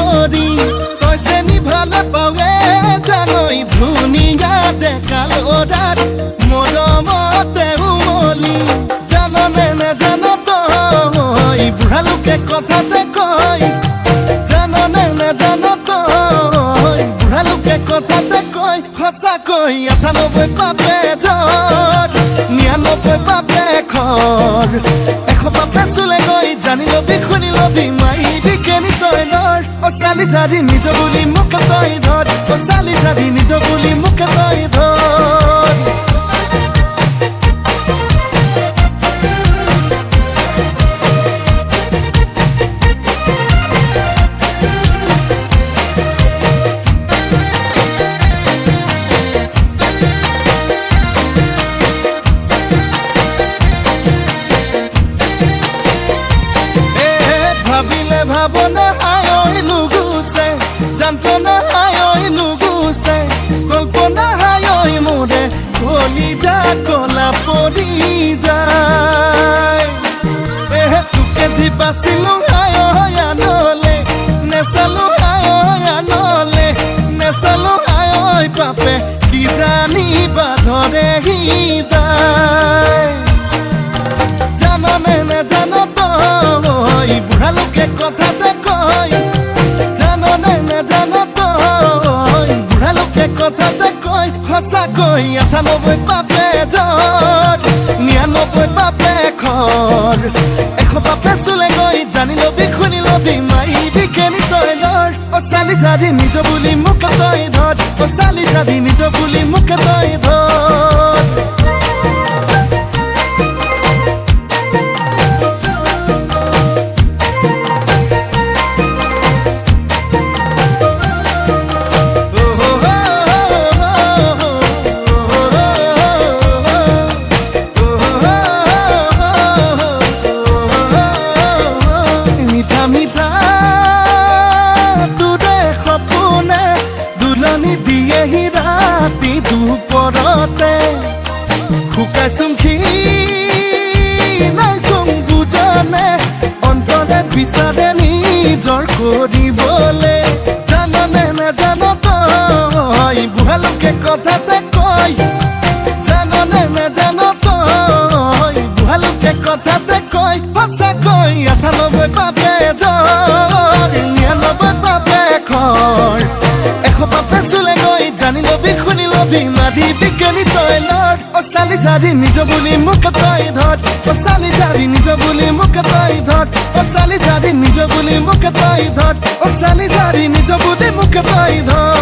কৰি তই চেনি ভালে পাৱে জানৈ ধুনীয়া ডেকা ল'ৰাত মৰমতে উমলি জাননে নেজান তই বুঢ়া লোকে কথাতে কয় জাননে নেজান তই বুঢ়া লোকে কথাতে কয় সঁচাকৈ ৯৮ পাপে ধৰ ৯৯ পাপে খৰ ১০০ পাপে চুলে গৈ জানি লবি শুনি লবি মাৰিবি কেনি তই নৰ অচালি জাৰি নিজ বুলি মোক তই ধৰ অচালি জাৰি নিজ বুলি মোক তই ধৰ ভাবিলে ভাবনা হায় নুগুছে যন্ত্ৰণা হায় নুগুছে কল্পনা হায় মোৰে কলিজা কলা পৰি যায় তোকে যি বাচিলো হায় আনলে নেচালো হায় আনলে নেচালো হায় পাপে কি জানিবা ধৰে হৃদয় জাননে নেজান তই বুঢ়া লোকে কথাতে কয় জাননে নেজান তই বুঢ়া লোকে কথাতে কয় সঁচাকৈ ৯৮ পাপে ধৰ ৯৯ পাপে খৰ ১০০ পাপে চুলে গৈ জানি লবি শুনি লবি মাৰিবি কেনি তই নৰ অচালি জাৰি নিজ বুলি মোক তই ধৰ অচালি জাৰি নিজ বুলি মোক তই ধৰ দিয়েহি ৰাতি দুপৰতে শুকাইছোং নাইছোং বুজনে অন্তৰে বিচাৰে নিজৰ কৰিবলে জাননে নেজান তই বুঢ়া লোকে কথাতে কয় জাননে নেজান তই বুঢ়া লোকে কথাতে কয় সঁচাকৈ ৯৮ পাপে ধৰ ৯৯ পাপে খৰ ১০০ পাপে চুলে গৈ জানি লবি শুনি লবি মাৰিবি কেনি তই নৰ অচালি জাৰি নিজ বুলি মোক তই ধৰ অচালি জাৰি নিজ বুলি মোক তই ধৰ অচালি জাৰি নিজ বুলি মোক তই ধৰ অচালি জাৰি নিজ বুলি মোক তই ধৰ